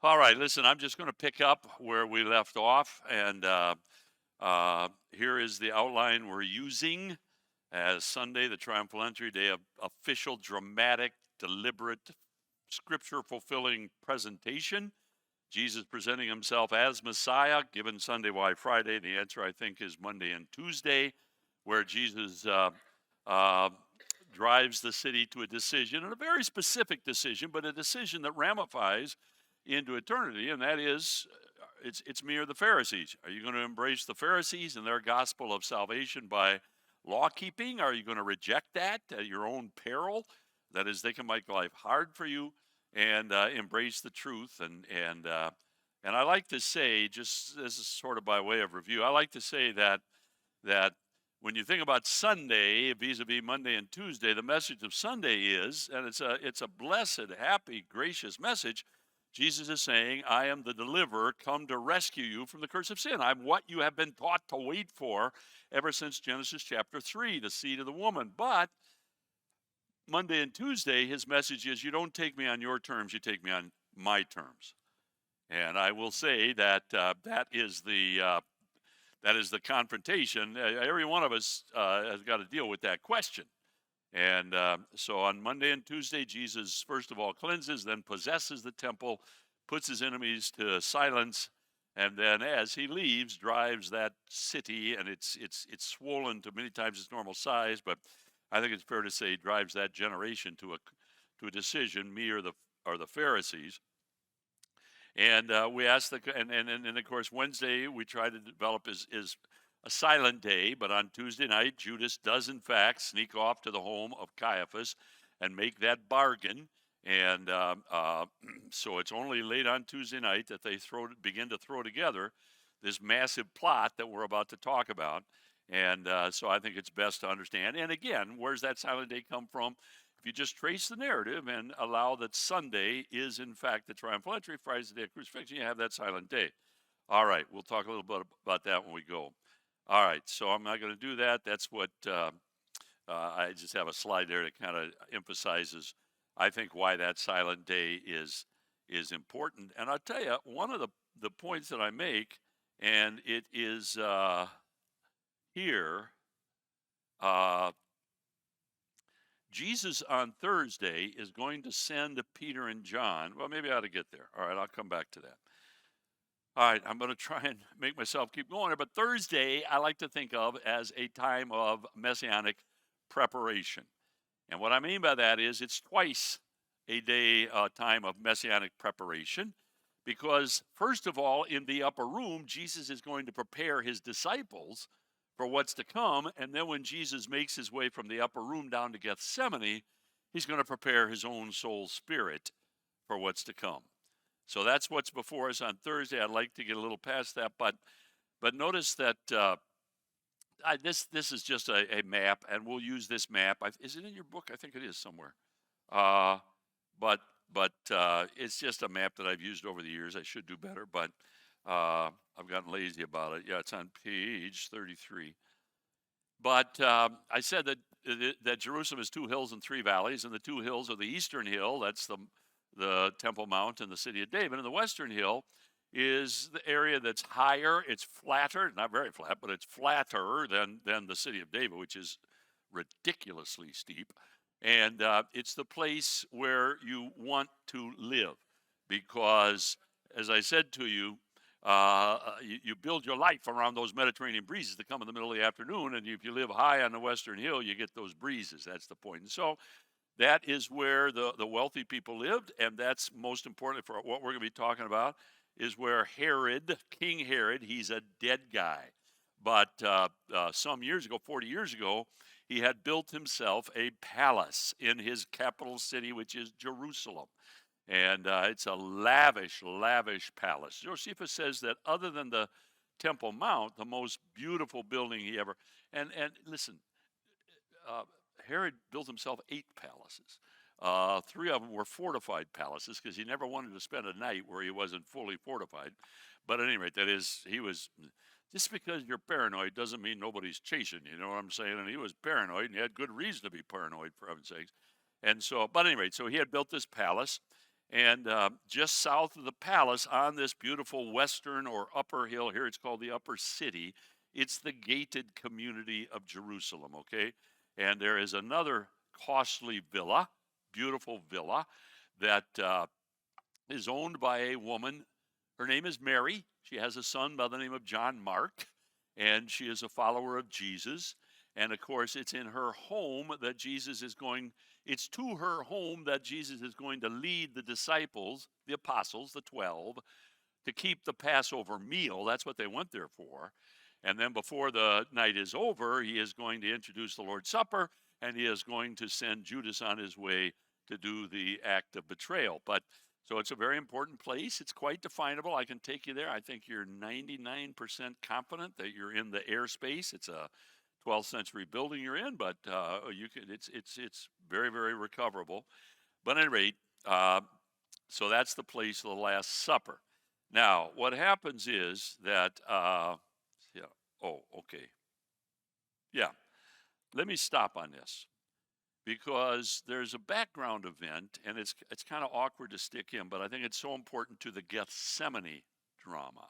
All right, listen, I'm just going to pick up where we left off, and here is the outline we're using as Sunday, the triumphal entry day of official, dramatic, deliberate, scripture fulfilling presentation. Jesus presenting himself as Messiah, given Sunday, why Friday? The answer, I think, is Monday and Tuesday, where Jesus uh, drives the city to a decision, and a very specific decision, but a decision that ramifies into eternity, and that is it's me or the Pharisees. Are you going to embrace the Pharisees and their gospel of salvation by law keeping? Are you going to reject that at your own peril? That is, they can make life hard for you, and embrace the truth. And I like to say, just this is sort of by way of review, I like to say that when you think about Sunday vis-a-vis Monday and Tuesday, the message of Sunday is, and it's a blessed, happy, gracious message. Jesus is saying, I am the deliverer, come to rescue you from the curse of sin. I'm what you have been taught to wait for ever since Genesis chapter 3, the seed of the woman. But Monday and Tuesday, his message is, you don't take me on your terms, you take me on my terms. And I will say that that is the confrontation. Every one of us has got to deal with that question. And so on Monday and Tuesday, Jesus, first of all, cleanses, then possesses the temple, puts his enemies to silence, and then as he leaves, drives that city, and it's swollen to many times its normal size, but I think it's fair to say drives that generation to a decision, me or the Pharisees. And we asked and of course Wednesday we try to develop is a silent day, but on Tuesday night Judas does in fact sneak off to the home of Caiaphas and make that bargain. And so it's only late on Tuesday night that they begin to throw together this massive plot that we're about to talk about. And so I think it's best to understand. And again, where's that silent day come from? If you just trace the narrative and allow that Sunday is in fact the triumphal entry, Friday's the day of crucifixion, you have that silent day. All right, we'll talk a little bit about that when we go. All right, so I'm not going to do that. That's what I just have a slide there that kind of emphasizes, I think, why that silent day is important. And I'll tell you, one of the points that I make, and it is here, Jesus on Thursday is going to send Peter and John. Well, maybe I ought to get there. All right, I'll come back to that. All right, I'm going to try and make myself keep going here. But Thursday, I like to think of as a time of messianic preparation. And what I mean by that is it's twice a day time of messianic preparation. Because, first of all, in the upper room, Jesus is going to prepare his disciples for what's to come. And then when Jesus makes his way from the upper room down to Gethsemane, he's going to prepare his own soul spirit for what's to come. So that's what's before us on Thursday. I'd like to get a little past that, but notice that this is just a map, and we'll use this map. Is it in your book? I think it is somewhere. But it's just a map that I've used over the years. I should do better, but I've gotten lazy about it. Yeah, it's on page 33. But I said that Jerusalem is 2 hills and 3 valleys, and the 2 hills are the eastern hill. That's the Temple Mount and the city of David. And the western hill is the area that's higher. It's flatter, not very flat, but it's flatter than the city of David, which is ridiculously steep. And it's the place where you want to live because, as I said to you, you build your life around those Mediterranean breezes that come in the middle of the afternoon. And if you live high on the western hill, you get those breezes. That's the point. And so that is where the wealthy people lived. And that's most important for what we're going to be talking about is where Herod, King Herod, he's a dead guy. But some years ago, 40 years ago, he had built himself a palace in his capital city, which is Jerusalem. And it's a lavish, lavish palace. Josephus says that other than the Temple Mount, the most beautiful building he ever, and listen, Herod built himself 8 palaces. 3 of them were fortified palaces because he never wanted to spend a night where he wasn't fully fortified. But at any rate, that is, he was, just because you're paranoid doesn't mean nobody's chasing you, know what I'm saying? And he was paranoid, and he had good reason to be paranoid, for heaven's sakes. And so, but anyway, so he had built this palace, And just south of the palace on this beautiful western or upper hill, here it's called the Upper City, it's the gated community of Jerusalem, okay? And there is another costly villa, beautiful villa, that is owned by a woman. Her name is Mary. She has a son by the name of John Mark, and she is a follower of Jesus. And of course, it's in her home that it's to her home that Jesus is going to lead the disciples, the apostles, the 12, to keep the Passover meal. That's what they went there for. And then before the night is over, he is going to introduce the Lord's Supper, and he is going to send Judas on his way to do the act of betrayal. But so it's a very important place. It's quite definable. I can take you there. I think you're 99% confident that you're in the airspace. It's a 12th century building you're in, but you can. It's very, very recoverable. But at any rate, so that's the place of the Last Supper. Now, what happens is that yeah. Oh, okay. Yeah. Let me stop on this because there's a background event, and it's kind of awkward to stick in, but I think it's so important to the Gethsemane drama.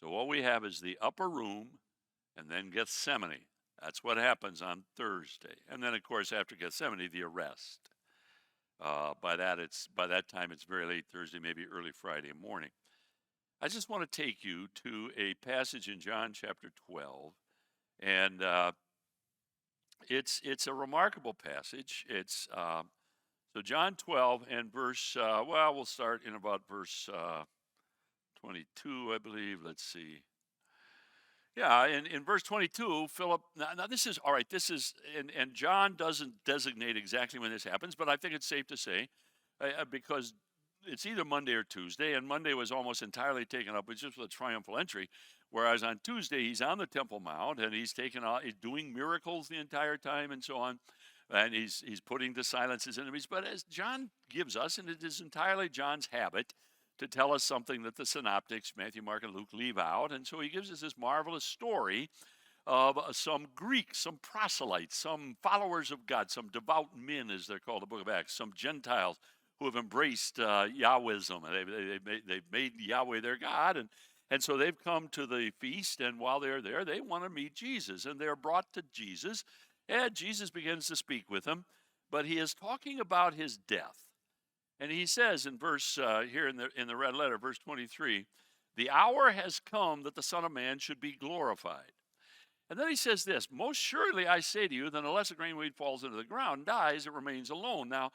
So what we have is the upper room, and then Gethsemane. That's what happens on Thursday, and then of course after Gethsemane, the arrest. By that time it's very late Thursday, maybe early Friday morning. I just want to take you to a passage in John chapter 12, and it's a remarkable passage. It's so John 12 and verse. Well, we'll start in about verse 22, I believe. Let's see. Yeah, in verse 22, Philip. Now this is all right. This is and John doesn't designate exactly when this happens, but I think it's safe to say because it's either Monday or Tuesday, and Monday was almost entirely taken up with just the triumphal entry, whereas on Tuesday he's on the Temple Mount and he's doing miracles the entire time and so on, and he's putting to silence his enemies. But as John gives us, and it is entirely John's habit to tell us something that the synoptics, Matthew, Mark, and Luke, leave out, and so he gives us this marvelous story of some Greeks, some proselytes, some followers of God, some devout men, as they're called in the book of Acts, some Gentiles who have embraced Yahwism. They've made Yahweh their God, and so they've come to the feast, and while they're there, they want to meet Jesus, and they're brought to Jesus, and Jesus begins to speak with them, but he is talking about his death. And he says in verse here in the red letter, verse 23, the hour has come that the Son of Man should be glorified. And then he says this, most surely I say to you that unless a grain of wheat falls into the ground and dies, it remains alone. Now,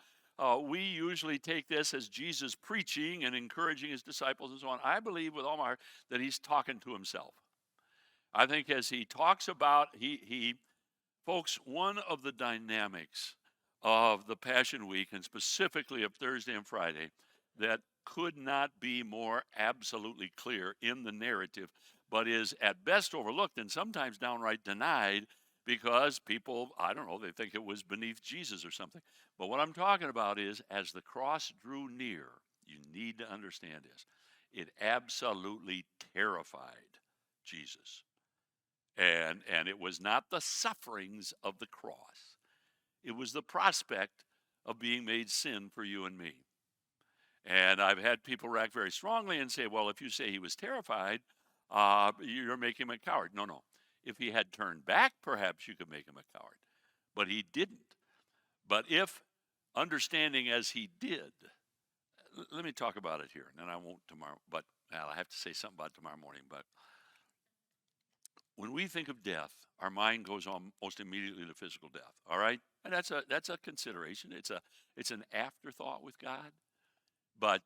we usually take this as Jesus preaching and encouraging his disciples and so on. I believe with all my heart that he's talking to himself. I think as he talks about, folks, one of the dynamics of the Passion Week, and specifically of Thursday and Friday, that could not be more absolutely clear in the narrative, but is at best overlooked and sometimes downright denied because people, I don't know, they think it was beneath Jesus or something. But what I'm talking about is as the cross drew near, you need to understand this, it absolutely terrified Jesus. And it was not the sufferings of the cross. It was the prospect of being made sin for you and me. And I've had people react very strongly and say, well, if you say he was terrified, you're making him a coward. No. If he had turned back, perhaps you could make him a coward. But he didn't. But if, understanding as he did, let me talk about it here, and then I won't tomorrow, but I have to say something about tomorrow morning. But when we think of death, our mind goes almost immediately to physical death. All right, and that's a consideration. It's an afterthought with God. But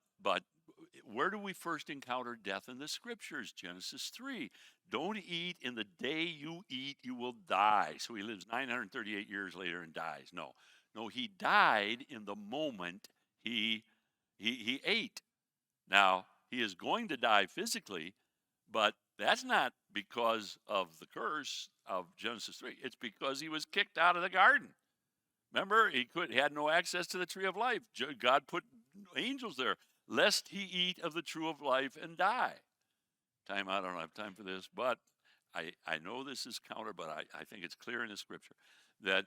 where do we first encounter death in the Scriptures? Genesis 3. Don't eat in the day you eat, you will die. So he lives 938 years later and dies. No, he died in the moment he ate. Now he is going to die physically, but that's not because of the curse of Genesis 3. It's because he was kicked out of the garden. Remember, he had no access to the tree of life. God put angels there, lest he eat of the tree of life and die. I don't have time for this, but I know this is counter, but I think it's clear in the Scripture that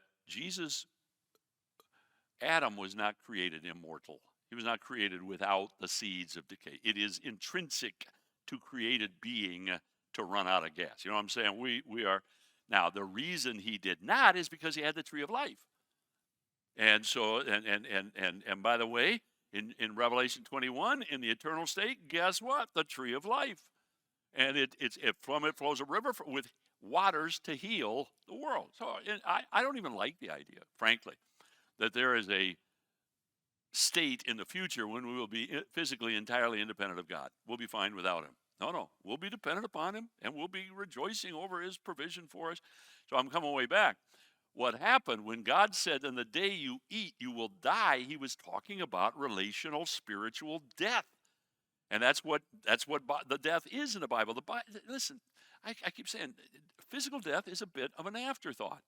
Adam was not created immortal. He was not created without the seeds of decay. It is intrinsic to created being to run out of gas. You know what I'm saying? We are now the reason he did not is because he had the tree of life. And so and by the way, in Revelation 21, in the eternal state, guess what? The tree of life. And from it flows a river with waters to heal the world. So I don't even like the idea, frankly, that there is a state in the future when we will be physically entirely independent of God. We'll be fine without him. No, we'll be dependent upon him, and we'll be rejoicing over his provision for us. So I'm coming way back. What happened when God said, "In the day you eat, you will die," he was talking about relational, spiritual death. And that's what the death is in the Bible. Listen, I keep saying physical death is a bit of an afterthought.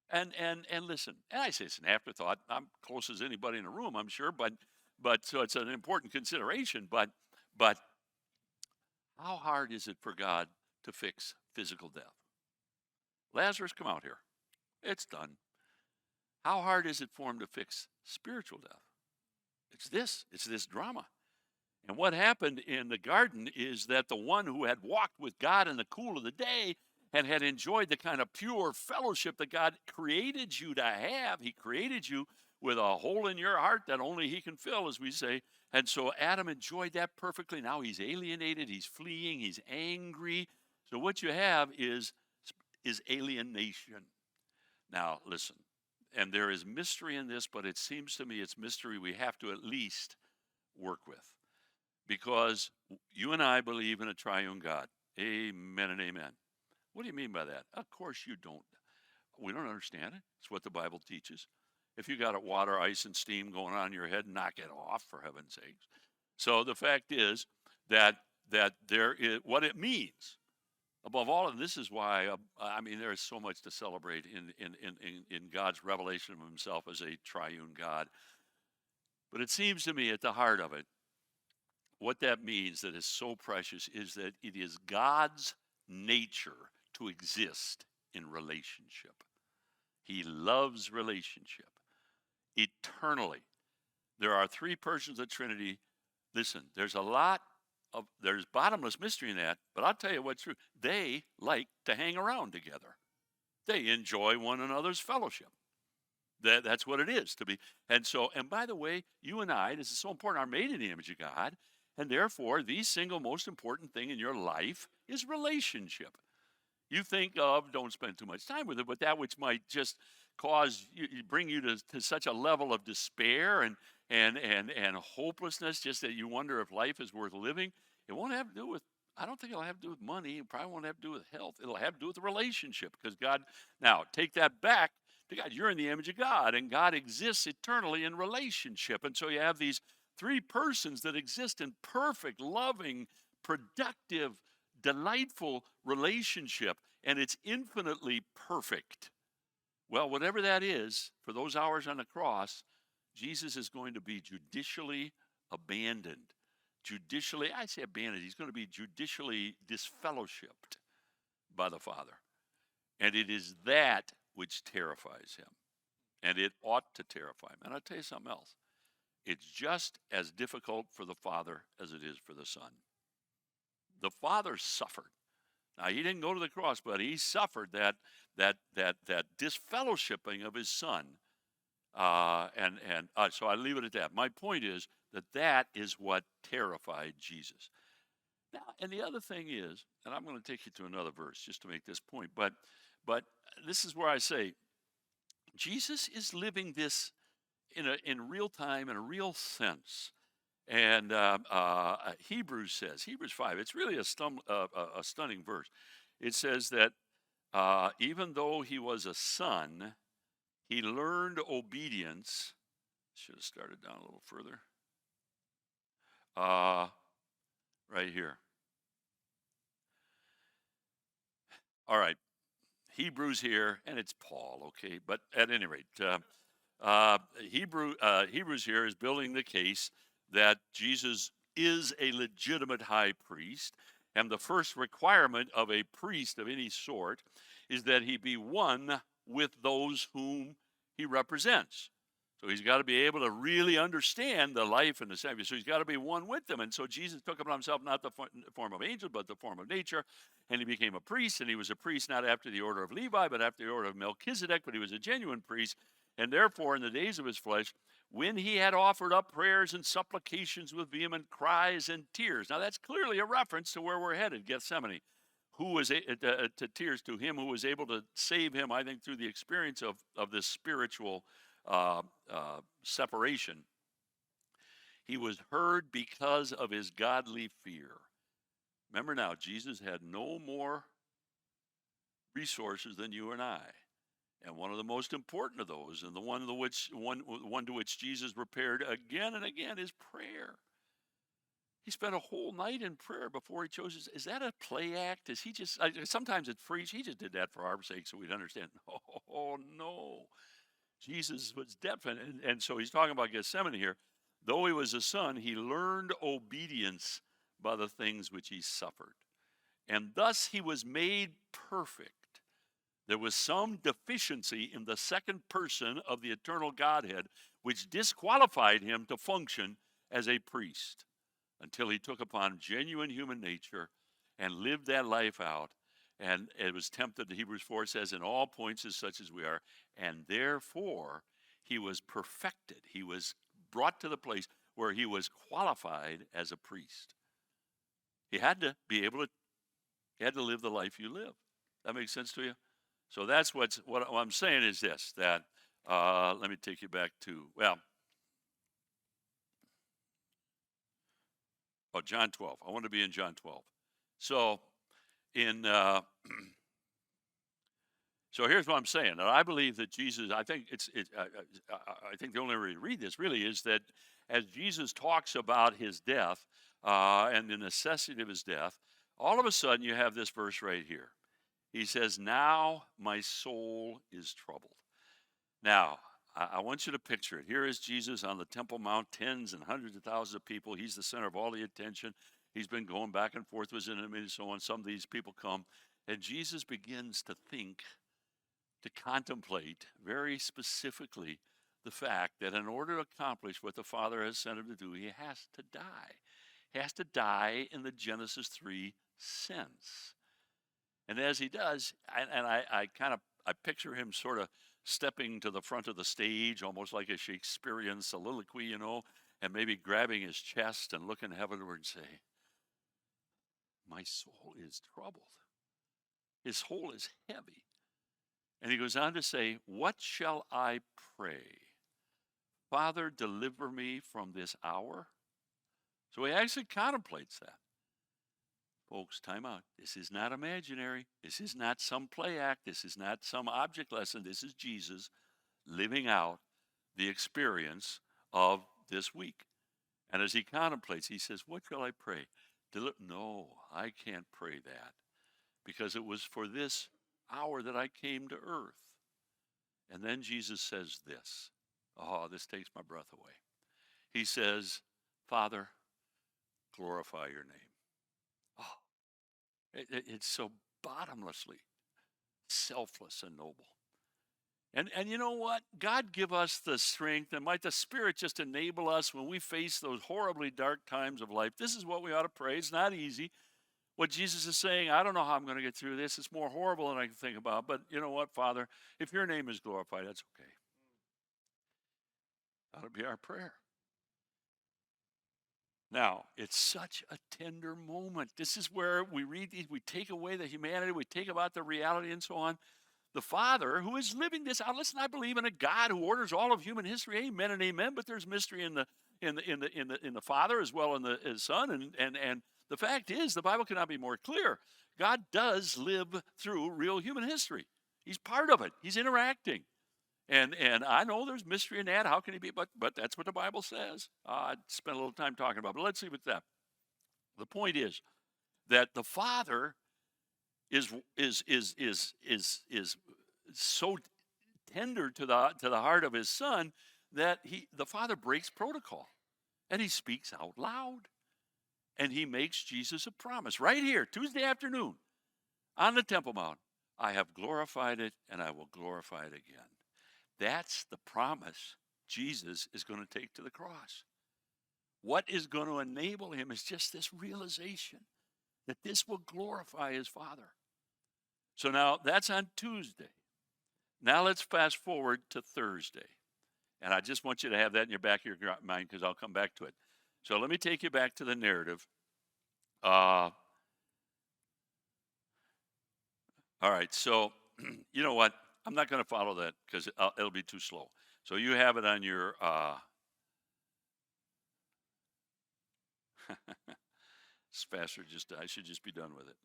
And listen, and I say it's an afterthought. I'm close as anybody in the room, I'm sure, but so it's an important consideration. But how hard is it for God to fix physical death? Lazarus, come out here. It's done. How hard is it for him to fix spiritual death? It's this drama. And what happened in the garden is that the one who had walked with God in the cool of the day and had enjoyed the kind of pure fellowship that God created you to have, he created you with a hole in your heart that only he can fill, as we say. And so Adam enjoyed that perfectly. Now he's alienated, he's fleeing, he's angry. So what you have is alienation. Now, listen, and there is mystery in this, but it seems to me it's mystery we have to at least work with. Because you and I believe in a triune God. Amen and amen. What do you mean by that? Of course you don't. We don't understand it. It's what the Bible teaches. If you got water, ice, and steam going on in your head, knock it off, for heaven's sakes. So the fact is that there is what it means. Above all, and this is why there is so much to celebrate in God's revelation of himself as a triune God. But it seems to me at the heart of it, what that means that is so precious is that it is God's nature to exist in relationship. He loves relationship eternally. There are three persons of the Trinity. Listen, there's bottomless mystery in that, but I'll tell you what's true. They like to hang around together. They enjoy one another's fellowship. That's what it is to be. And by the way, you and I, this is so important, are made in the image of God. And therefore, the single most important thing in your life is relationship. You think of, don't spend too much time with it, but that which might just bring you to such a level of despair and hopelessness, just that you wonder if life is worth living. It won't have to do with, I don't think it'll have to do with money. It probably won't have to do with health. It'll have to do with the relationship, because God, now take that back to God. You're in the image of God, and God exists eternally in relationship. And so you have these three persons that exist in perfect, loving, productive, delightful relationship, and it's infinitely perfect. Well, whatever that is, for those hours on the cross, Jesus is going to be judicially abandoned. I say abandoned, he's going to be judicially disfellowshipped by the Father. And it is that which terrifies him. And it ought to terrify him. And I'll tell you something else. It's just as difficult for the Father as it is for the Son. The Father suffered. Now, he didn't go to the cross, but he suffered that disfellowshipping of his Son. So I leave it at that. My point is that is what terrified Jesus. Now, and the other thing is, and I'm going to take you to another verse just to make this point, but this is where I say Jesus is living this in real time, in a real sense. And Hebrews 5, it's really a stunning verse. It says that even though he was a son, he learned obedience. Should have started down a little further. Right here. All right. Hebrews here, and it's Paul, okay? But at any rate, Hebrews here is building the case that Jesus is a legitimate high priest, and the first requirement of a priest of any sort is that he be one with those whom he represents. So he's got to be able to really understand the life and the Savior. So he's got to be one with them. And so Jesus took upon himself not the form of angel, but the form of nature. And he became a priest. And he was a priest not after the order of Levi, but after the order of Melchizedek. But he was a genuine priest. And therefore, in the days of his flesh, when he had offered up prayers and supplications with vehement cries and tears. Now that's clearly a reference to where we're headed, Gethsemane. Who was to tears to him who was able to save him, I think, through the experience of this spiritual uh, separation. He was heard because of his godly fear. Remember now, Jesus had no more resources than you and I. And one of the most important of those, and the one to which Jesus repaired again and again, is prayer. He spent a whole night in prayer before he chose his. Is that a play act? Is he just, sometimes it's free. He just did that for our sake so we'd understand. Oh, no. Jesus was definite. And so he's talking about Gethsemane here. Though he was a son, he learned obedience by the things which he suffered. And thus he was made perfect. There was some deficiency in the second person of the eternal Godhead, which disqualified him to function as a priest until he took upon genuine human nature and lived that life out. And it was tempted, Hebrews 4 says, in all points as such as we are. And therefore, he was perfected. He was brought to the place where he was qualified as a priest. He had to be able to, he had to live the life you live. That makes sense to you? So that's what I'm saying is this, that, let me take you back to, John 12. I want to be in John 12. So so here's what I'm saying. And I believe that Jesus, I think I think the only way to read this really is that as Jesus talks about his death and the necessity of his death, all of a sudden you have this verse right here. He says, now my soul is troubled. Now, I want you to picture it. Here is Jesus on the Temple Mount, tens and hundreds of thousands of people. He's the center of all the attention. He's been going back and forth with his enemies and so on. Some of these people come, and Jesus begins to think, to contemplate very specifically the fact that in order to accomplish what the Father has sent him to do, he has to die. He has to die in the Genesis 3 sense. And as he does, I picture him sort of stepping to the front of the stage, almost like a Shakespearean soliloquy, and maybe grabbing his chest and looking heavenward and say, my soul is troubled. His soul is heavy. And he goes on to say, what shall I pray? Father, deliver me from this hour. So he actually contemplates that. Folks, time out. This is not imaginary. This is not some play act. This is not some object lesson. This is Jesus living out the experience of this week. And as he contemplates, he says, what shall I pray? No, I can't pray that, because it was for this hour that I came to earth. And then Jesus says this. Oh, this takes my breath away. He says, Father, glorify your name. It's so bottomlessly selfless and noble. And you know what? God give us the strength, and might the Spirit just enable us when we face those horribly dark times of life. This is what we ought to pray. It's not easy. What Jesus is saying, I don't know how I'm going to get through this. It's more horrible than I can think about. But you know what, Father? If your name is glorified, that's okay. That'll be our prayer. Now, it's such a tender moment. This is where we read these, we take away the humanity, we take about the reality and so on. The Father, who is living this out. Listen, I believe in a God who orders all of human history. Amen and amen. But there's mystery in the Father as well in the Son. And the fact is, the Bible cannot be more clear. God does live through real human history. He's part of it. He's interacting. And I know there's mystery in that. How can he be? But that's what the Bible says. I spent a little time talking about it, but let's see what's that. The point is that the Father is so tender to the heart of his Son that the Father breaks protocol, and he speaks out loud, and he makes Jesus a promise right here, Tuesday afternoon, on the Temple Mount. I have glorified it, and I will glorify it again. That's the promise Jesus is going to take to the cross. What is going to enable him is just this realization that this will glorify his Father. So now that's on Tuesday. Now let's fast forward to Thursday. And I just want you to have that in your back of your mind because I'll come back to it. So let me take you back to the narrative. All right, so you know what? I'm not going to follow that because it'll be too slow. So you have it on your it's faster. I should just be done with it.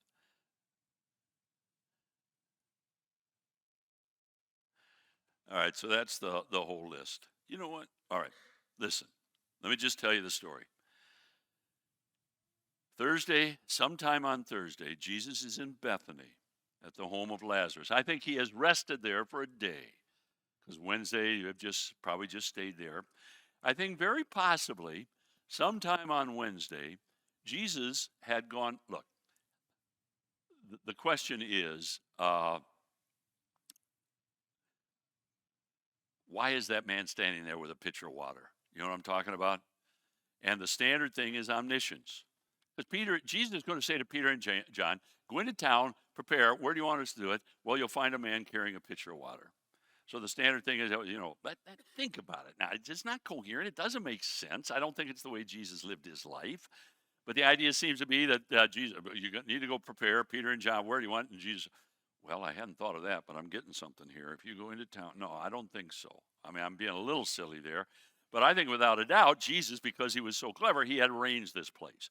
All right, so that's the whole list. You know what? All right, listen. Let me just tell you the story. Thursday, sometime on Thursday, Jesus is in Bethany at the home of Lazarus. I think he has rested there for a day because Wednesday you have probably just stayed there. I think very possibly sometime on Wednesday, Jesus had gone. Look, the question is, why is that man standing there with a pitcher of water? You know what I'm talking about? And the standard thing is omniscience. Because Jesus is going to say to Peter and John, go into town, prepare. Where do you want us to do it? Well, you'll find a man carrying a pitcher of water. So the standard thing is, but think about it. Now, it's not coherent. It doesn't make sense. I don't think it's the way Jesus lived his life. But the idea seems to be that Jesus, you need to go prepare. Peter and John, where do you want? And Jesus, well, I hadn't thought of that, but I'm getting something here. If you go into town, no, I don't think so. I mean, I'm being a little silly there. But I think without a doubt, Jesus, because he was so clever, he had arranged this place.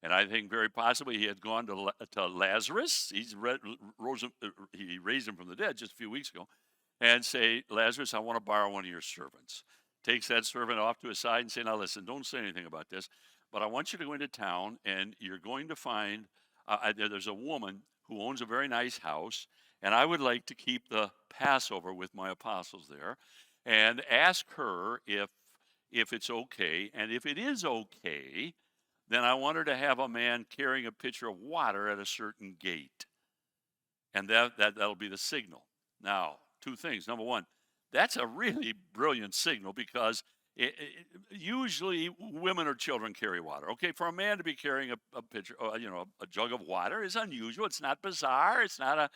And I think very possibly he had gone to Lazarus. He raised him from the dead just a few weeks ago. And say, Lazarus, I want to borrow one of your servants. Takes that servant off to his side and say, now listen, don't say anything about this. But I want you to go into town and you're going to find, there's a woman who owns a very nice house. And I would like to keep the Passover with my apostles there. And ask her if it's okay. And if it is okay, then I want her to have a man carrying a pitcher of water at a certain gate. And that'll be the signal. Now, two things. Number one, that's a really brilliant signal because usually women or children carry water. Okay, for a man to be carrying a pitcher, a jug of water is unusual. It's not bizarre. It's not a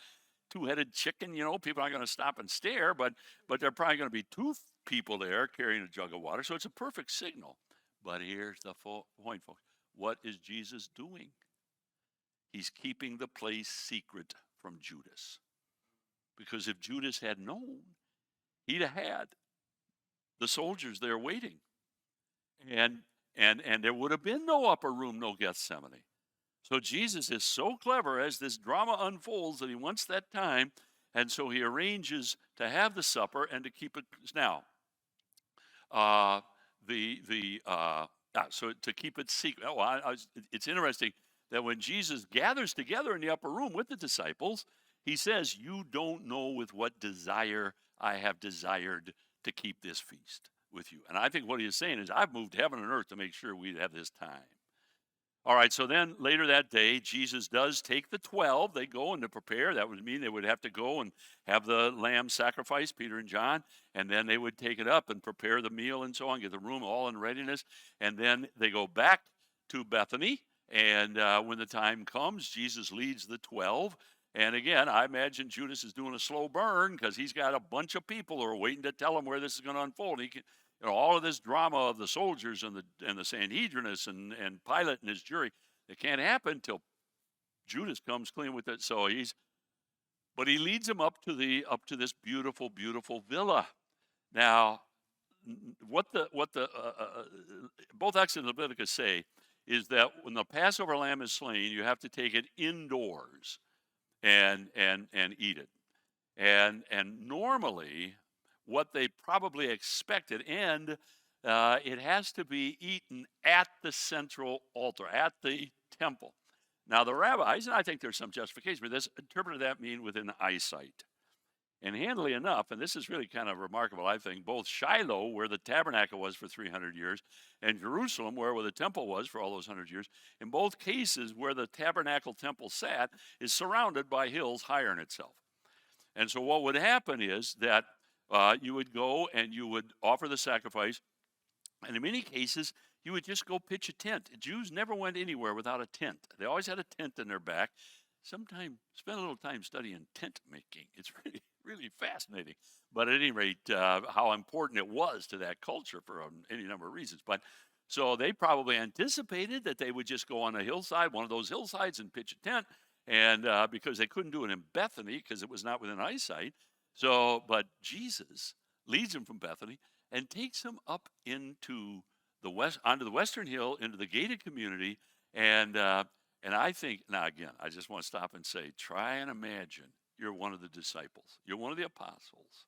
two-headed chicken. People aren't going to stop and stare, but there are probably going to be two people there carrying a jug of water. So it's a perfect signal. But here's the point, folks. What is Jesus doing? He's keeping the place secret from Judas. Because if Judas had known, he'd have had the soldiers there waiting. And there would have been no upper room, no Gethsemane. So Jesus is so clever as this drama unfolds that he wants that time. And so he arranges to have the supper and to keep it. Now, so to keep it secret. It's interesting that when Jesus gathers together in the upper room with the disciples, he says, you don't know with what desire I have desired to keep this feast with you. And I think what he is saying is, I've moved heaven and earth to make sure we'd have this time. All right, so then later that day, Jesus does take the 12. They go and to prepare. That would mean they would have to go and have the lamb sacrificed, Peter and John, and then they would take it up and prepare the meal and so on, get the room all in readiness. And then they go back to Bethany, and when the time comes, Jesus leads the 12. And again, I imagine Judas is doing a slow burn because he's got a bunch of people who are waiting to tell him where this is going to unfold. He can, all of this drama of the soldiers and the Sanhedrinists and Pilate and his jury, it can't happen until Judas comes clean with it. So but he leads him up to this beautiful, beautiful villa. Now, what both Exodus and Leviticus say is that when the Passover lamb is slain, you have to take it indoors and eat it. And normally, what they probably expected, and it has to be eaten at the central altar, at the temple. Now, the rabbis, and I think there's some justification for this, interpreted that mean within eyesight. And handily enough, and this is really kind of remarkable, I think, both Shiloh, where the tabernacle was for 300 years, and Jerusalem, where the temple was for all those 100 years, in both cases where the tabernacle temple sat is surrounded by hills higher in itself. And so what would happen is that you would go and you would offer the sacrifice. And in many cases, you would just go pitch a tent. Jews never went anywhere without a tent. They always had a tent in their back. Sometime spend a little time studying tent making. It's really, really fascinating. But at any rate, how important it was to that culture for any number of reasons. But so they probably anticipated that they would just go on a hillside, one of those hillsides, and pitch a tent. And because they couldn't do it in Bethany because it was not within eyesight. So, but Jesus leads them from Bethany and takes them up into the west, onto the western hill, into the gated community. And I think, now again, I just want to stop and say, try and imagine you're one of the disciples, you're one of the apostles,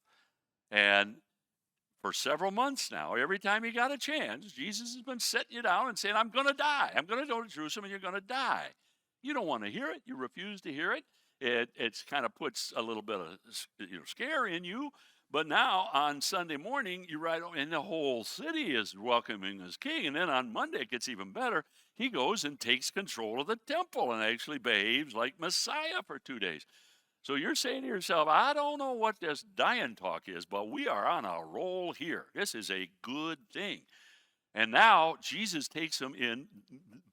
and for several months now, every time you got a chance, Jesus has been setting you down and saying, I'm going to die. I'm going to go to Jerusalem and you're going to die. You don't want to hear it. You refuse to hear it. It's kind of puts a little bit of scare in you. But now on Sunday morning, you ride over, and the whole city is welcoming his king. And then on Monday, it gets even better. He goes and takes control of the temple and actually behaves like Messiah for 2 days. So you're saying to yourself, I don't know what this dying talk is, but we are on a roll here. This is a good thing. And now Jesus takes them in.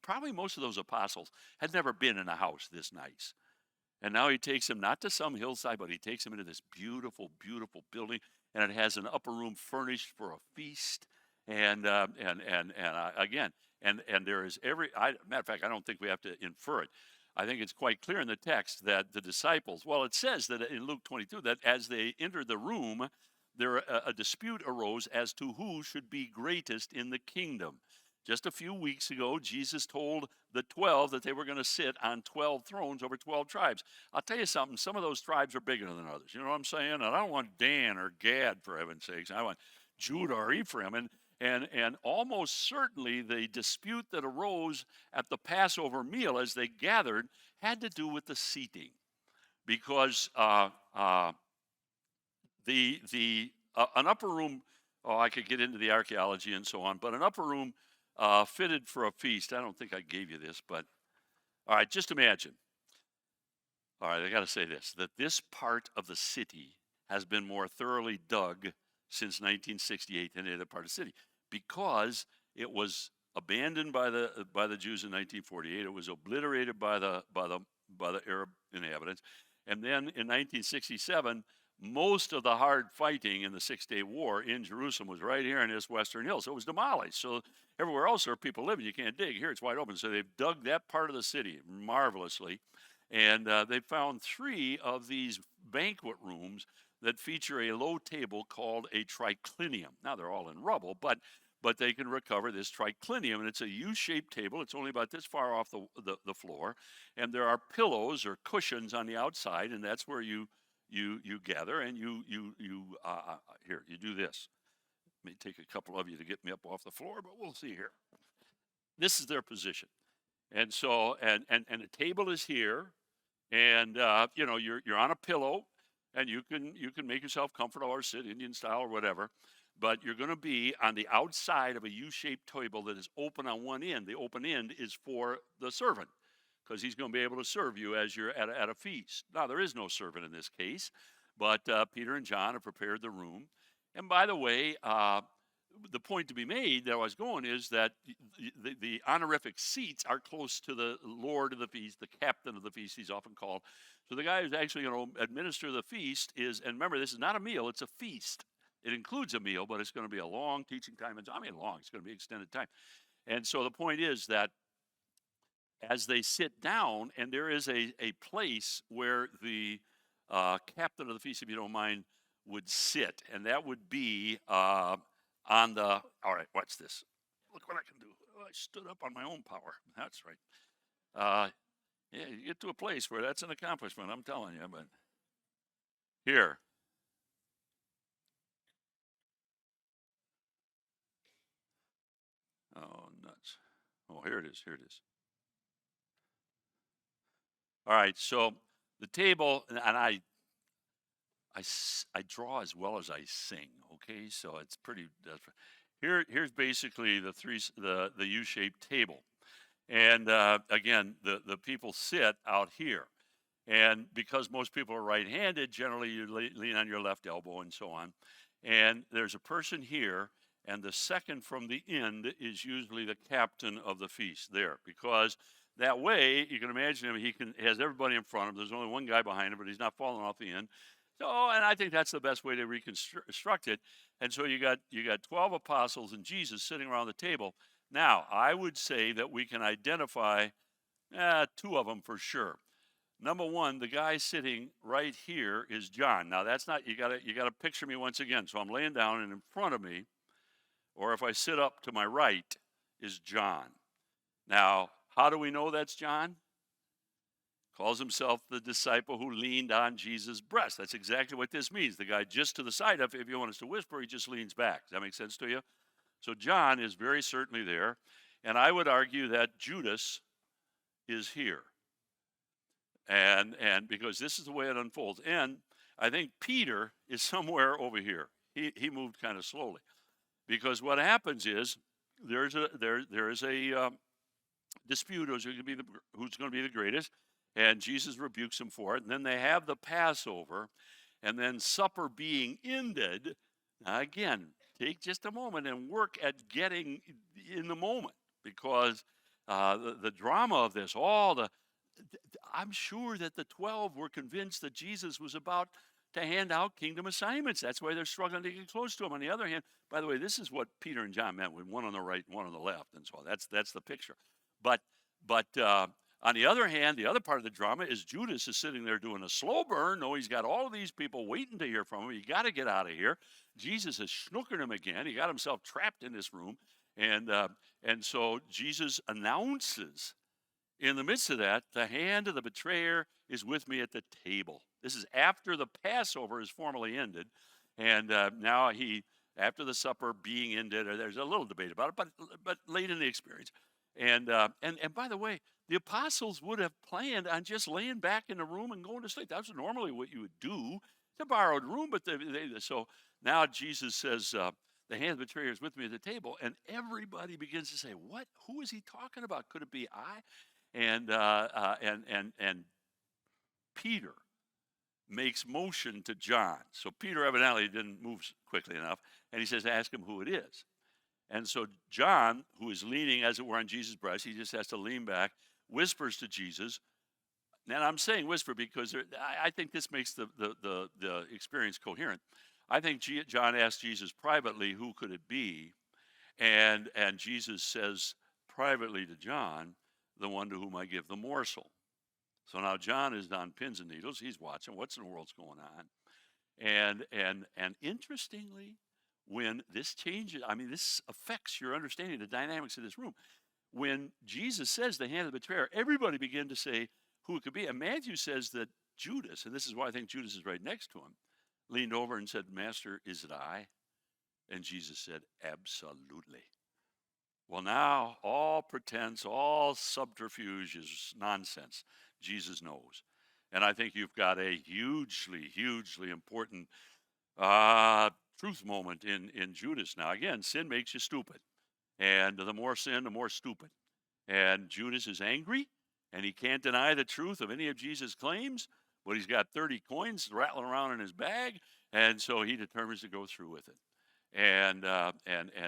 Probably most of those apostles had never been in a house this nice. And now he takes them not to some hillside, but he takes them into this beautiful, beautiful building, and it has an upper room furnished for a feast. And again, there is matter of fact, I don't think we have to infer it. I think it's quite clear in the text that the disciples, well, it says that in Luke 22, that as they entered the room, a dispute arose as to who should be greatest in the kingdom. Just a few weeks ago, Jesus told the 12 that they were going to sit on 12 thrones over 12 tribes. I'll tell you something, some of those tribes are bigger than others. You know what I'm saying? And I don't want Dan or Gad, for heaven's sakes. I want Judah or Ephraim. And almost certainly the dispute that arose at the Passover meal as they gathered had to do with the seating. Because an upper room, I could get into the archaeology and so on, but an upper room fitted for a feast. I don't think I gave you this, but all right, just imagine. All right, I got to say this, that this part of the city has been more thoroughly dug since 1968 than any other part of the city, because it was abandoned by the Jews in 1948. It was obliterated by the Arab inhabitants, and then in 1967, most of the hard fighting in the Six-Day War in Jerusalem was right here in this western hill. So it was demolished. So everywhere else there are people living, you can't dig. Here it's wide open. So they've dug that part of the city marvelously. And they found 3 of these banquet rooms that feature a low table called a triclinium. Now they're all in rubble, but they can recover this triclinium, and it's a U-shaped table. It's only about this far off the floor, and there are pillows or cushions on the outside, and that's where you gather, and you here, you do this. It may take a couple of you to get me up off the floor, but we'll see here. This is their position, and so and the table is here, and you're on a pillow, and you can make yourself comfortable or sit Indian style or whatever, but you're going to be on the outside of a U-shaped table that is open on one end. The open end is for the servant, because he's going to be able to serve you as you're at a feast. Now, there is no servant in this case, but Peter and John have prepared the room. And by the way, the point to be made that I was going is that the honorific seats are close to the Lord of the feast, the captain of the feast, he's often called. So the guy who's actually going to administer the feast is, and remember, this is not a meal, it's a feast. It includes a meal, but it's going to be a long teaching time. It's going to be extended time. And so the point is that as they sit down, and there is a place where the captain of the feast, if you don't mind, would sit, and that would be on the, all right, watch this. Look what I can do. Oh, I stood up on my own power. That's right. Yeah, you get to a place where that's an accomplishment, I'm telling you, but here. Oh, nuts. Oh, here it is. All right, so the table, and I draw as well as I sing. Okay, so it's pretty. Here's basically the U-shaped table, and again, the people sit out here, And because most people are right-handed, generally you lean on your left elbow and so on. And there's a person here, and the second from the end is usually the captain of the feast there, because that way you can imagine him. Has everybody in front of him. There's only one guy behind him, but he's not falling off the end. So, and I think that's the best way to reconstruct it. And so you got 12 apostles and Jesus sitting around the table. Now, I would say that we can identify two of them for sure. Number one, the guy sitting right here is John. Now that's not, you gotta picture me once again. So I'm laying down, and in front of me, or if I sit up to my right, is John. Now, how do we know that's John? Calls himself the disciple who leaned on Jesus' breast. That's exactly what this means. The guy just to the side of, if you want us to whisper, he just leans back. Does that make sense to you? So John is very certainly there. And I would argue that Judas is here. And because this is the way it unfolds. And I think Peter is somewhere over here. He moved kind of slowly. Because what happens is there is a dispute who's going to be the greatest, and Jesus rebukes him for it. And then they have the Passover, and then supper being ended. Now again, take just a moment and work at getting in the moment, because the drama of this, I'm sure that the 12 were convinced that Jesus was about to hand out kingdom assignments. That's why they're struggling to get close to him. On the other hand, by the way, this is what Peter and John meant with one on the right, one on the left, and so that's the picture. But on the other hand, the other part of the drama is Judas is sitting there doing a slow burn. No, he's got all of these people waiting to hear from him. You got to get out of here. Jesus has snookered him again. He got himself trapped in this room, and so Jesus announces, in the midst of that, the hand of the betrayer is with me at the table. This is after the Passover is formally ended. And now after the supper being ended, there's a little debate about it, but late in the experience. And by the way, the apostles would have planned on just laying back in the room and going to sleep. That's normally what you would do. It's a borrowed room, but so now Jesus says, the hand of the betrayer is with me at the table. And everybody begins to say, what? Who is he talking about? Could it be I? And Peter makes motion to John. So Peter evidently didn't move quickly enough, and he says, ask him who it is. And so John, who is leaning, as it were, on Jesus' breast, he just has to lean back, whispers to Jesus. And I'm saying whisper because I think this makes the experience coherent. I think John asked Jesus privately, who could it be? And Jesus says privately to John, the one to whom I give the morsel. So now John is on pins and needles. He's watching what's in the world's going on. And interestingly, when this changes, this affects your understanding of the dynamics of this room. When Jesus says the hand of the betrayer, everybody began to say who it could be. And Matthew says that Judas, and this is why I think Judas is right next to him, leaned over and said, Master, is it I? And Jesus said, absolutely. Well, now all pretense, all subterfuge is nonsense. Jesus knows. And I think you've got a hugely, hugely important truth moment in Judas. Now, again, sin makes you stupid. And the more sin, the more stupid. And Judas is angry, and he can't deny the truth of any of Jesus' claims, but he's got 30 coins rattling around in his bag, and so he determines to go through with it. And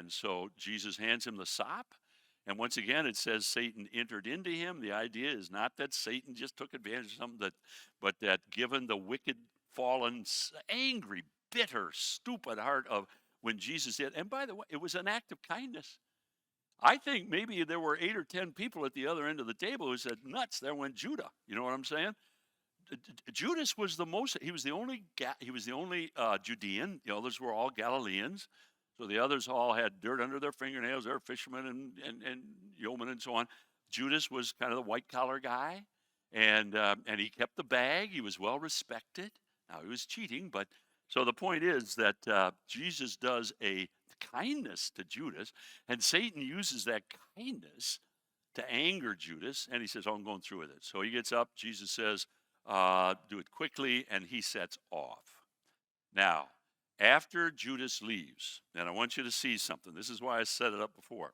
so Jesus hands him the sop. And once again, it says Satan entered into him. The idea is not that Satan just took advantage of something, but that given the wicked, fallen, angry, bitter, stupid heart of when Jesus did. And by the way, it was an act of kindness. I think maybe there were 8 or 10 people at the other end of the table who said, nuts, there went Judah. You know what I'm saying? Judas was he was the only Judean. The others were all Galileans. So the others all had dirt under their fingernails. They were fishermen and yeomen and so on. Judas was kind of the white collar guy, and he kept the bag. He was well respected. Now he was cheating, but so the point is that Jesus does a kindness to Judas, and Satan uses that kindness to anger Judas, and he says, "Oh, I'm going through with it." So he gets up. Jesus says, "Do it quickly," and he sets off. Now, after Judas leaves, and I want you to see something. This is why I set it up before.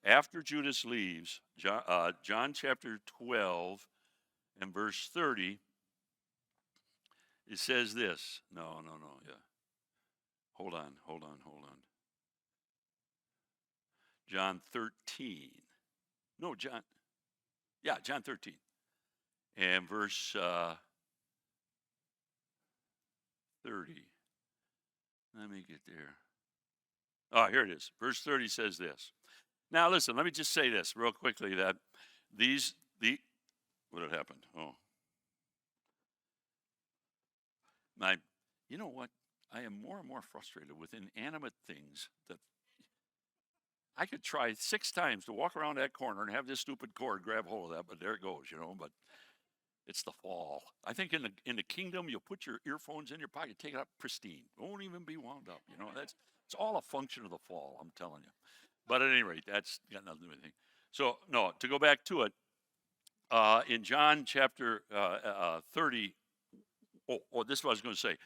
After Judas leaves, John chapter 12 and verse 30, It says this. No, no, no. Yeah. Hold on, hold on, hold on. John 13. No, John. Yeah, John 13. And verse 30. Let me get there. Oh, here it is. Verse 30 says this. Now, listen, let me just say this real quickly that what had happened? Oh, my, you know what? I am more and more frustrated with inanimate things that I could try 6 times to walk around that corner and have this stupid cord grab hold of that, but there it goes, but it's the fall. I think in the kingdom, you'll put your earphones in your pocket, take it out pristine. Won't even be wound up. It's all a function of the fall, I'm telling you. But at any rate, that's got nothing to do with anything. So, no, to go back to it, in John chapter 30, this is what I was going to say.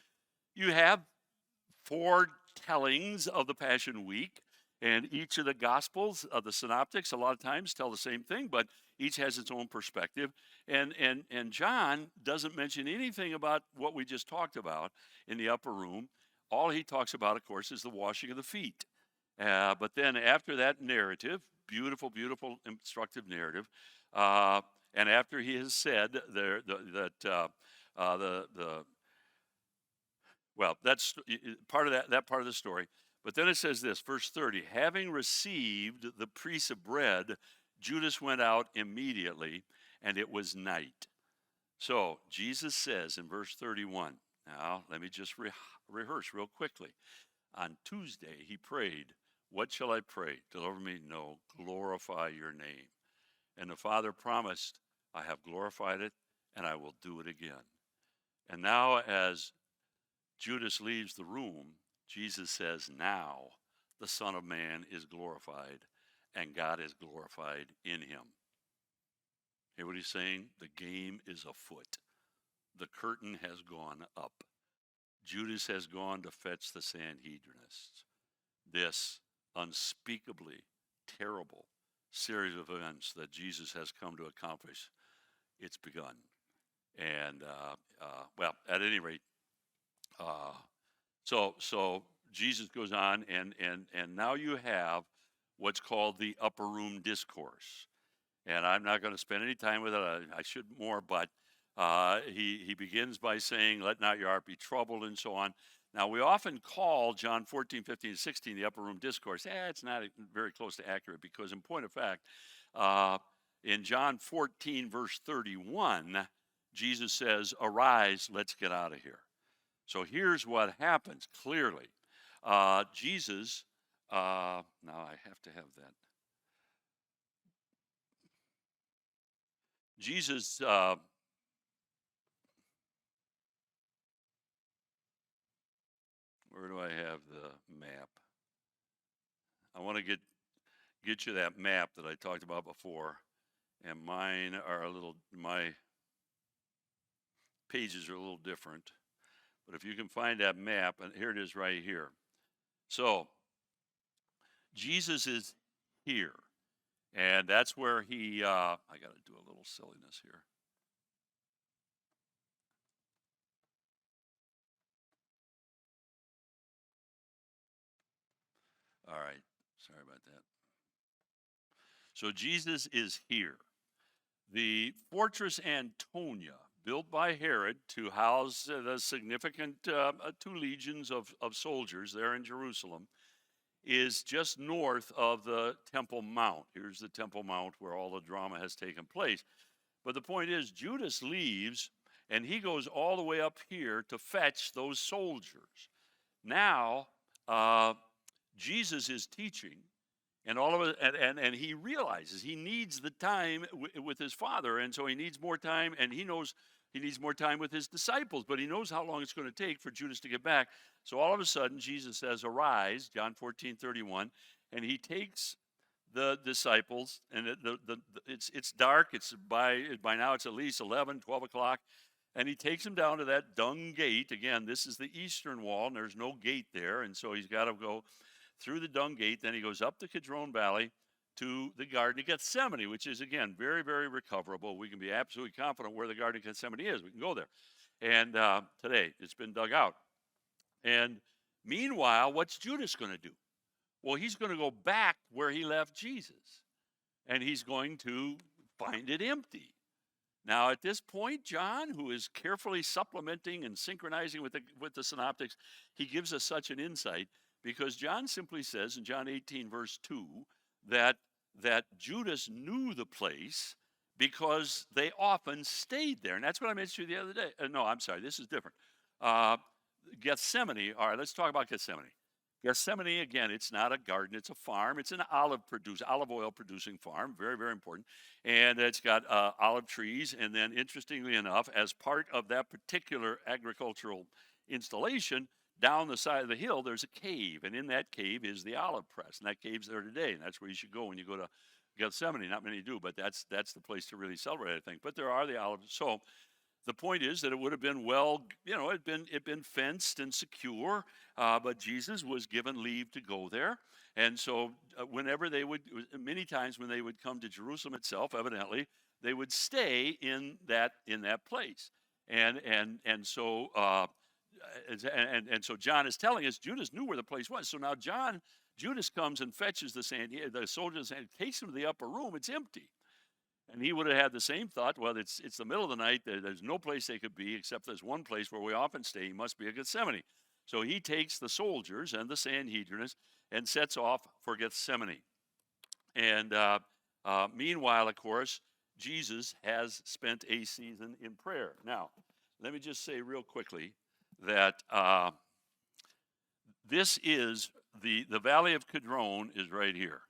You have 4 tellings of the Passion Week, and each of the Gospels of the Synoptics a lot of times tell the same thing, but each has its own perspective. And John doesn't mention anything about what we just talked about in the upper room. All he talks about, of course, is the washing of the feet. But then after that narrative, beautiful, beautiful, instructive narrative, and after he has said well, that's part of that part of the story. But then it says this, verse 30, having received the piece of bread, Judas went out immediately, and it was night. So Jesus says in verse 31, now let me just rehearse real quickly. On Tuesday, he prayed, what shall I pray? Deliver me? No, glorify your name. And the Father promised, I have glorified it, and I will do it again. And now as Judas leaves the room, Jesus says, now the Son of Man is glorified, and God is glorified in him. Hear what he's saying? The game is afoot. The curtain has gone up. Judas has gone to fetch the Sanhedrinists. This unspeakably terrible series of events that Jesus has come to accomplish, it's begun. And, well, at any rate, so Jesus goes on, and now you have what's called the upper room discourse. And I'm not going to spend any time with it. I should more, but he begins by saying, let not your heart be troubled, and so on. Now, we often call John 14, 15, and 16 the upper room discourse. It's not very close to accurate, because in point of fact, in John 14, verse 31, Jesus says, arise, let's get out of here. So here's what happens clearly. Jesus, now I have to have that. Jesus, where do I have the map? I want to get you that map that I talked about before. And my pages are a little different. But if you can find that map, and here it is right here. So, Jesus is here. And that's where he, I got to do a little silliness here. All right, sorry about that. So Jesus is here. The fortress Antonia, built by Herod to house the significant 2 legions of soldiers there in Jerusalem, is just north of the Temple Mount. Here's the Temple Mount where all the drama has taken place. But the point is, Judas leaves, and he goes all the way up here to fetch those soldiers. Now, Jesus is teaching, and all of it, and he realizes he needs the time with his Father, and so he needs more time, and he knows he needs more time with his disciples, but he knows how long it's going to take for Judas to get back. So all of a sudden, Jesus says, arise, John 14, 31, and he takes the disciples, and it's dark. It's by now it's at least 11, 12 o'clock, and he takes them down to that dung gate. Again, this is the eastern wall, and there's no gate there, and so he's got to go through the dung gate. Then he goes up the Kidron Valley to the Garden of Gethsemane, which is, again, very, very recoverable. We can be absolutely confident where the Garden of Gethsemane is. We can go there. And today it's been dug out. And meanwhile, what's Judas going to do? Well, he's going to go back where he left Jesus, and he's going to find it empty. Now, at this point, John, who is carefully supplementing and synchronizing with the synoptics, he gives us such an insight because John simply says in John 18, verse 2, that Judas knew the place because they often stayed there. And that's what I mentioned to you the other day. No, I'm sorry, this is different. Gethsemane, all right, let's talk about Gethsemane. Gethsemane, again, it's not a garden, it's a farm. It's an olive oil producing farm, very, very important. And it's got olive trees. And then, interestingly enough, as part of that particular agricultural installation, down the side of the hill, there's a cave. And in that cave is the olive press. And that cave's there today. And that's where you should go when you go to Gethsemane. Not many do, but that's the place to really celebrate, I think. But there are the olives. So the point is that it would have been it'd been fenced and secure, but Jesus was given leave to go there. And so many times when they would come to Jerusalem itself, evidently, they would stay in that place. And so John is telling us Judas knew where the place was. So now Judas comes and fetches the soldiers and takes them to the upper room. It's empty. And he would have had the same thought, well, it's the middle of the night. There's no place they could be except there's one place where we often stay. He must be at Gethsemane. So he takes the soldiers and the Sanhedrin and sets off for Gethsemane. And meanwhile, of course, Jesus has spent a season in prayer. Now, let me just say real quickly that this is the Valley of Kidron is right here.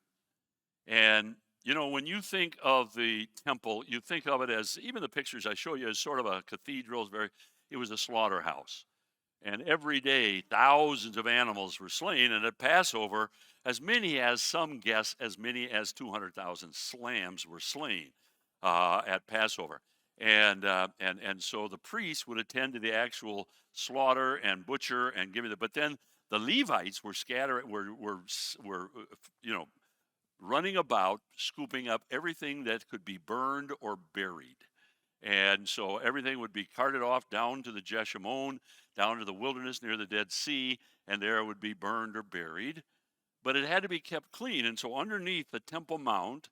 And when you think of the temple, you think of it as, even the pictures I show you, as sort of a cathedral. It was a slaughterhouse. And every day, thousands of animals were slain. And at Passover, some guess, as many as 200,000 lambs were slain at Passover. And so the priests would attend to the actual slaughter and butcher and give it. But then the Levites were running about, scooping up everything that could be burned or buried. And so everything would be carted off down to the Jeshimon, down to the wilderness near the Dead Sea, and there it would be burned or buried. But it had to be kept clean. And so underneath the Temple Mount,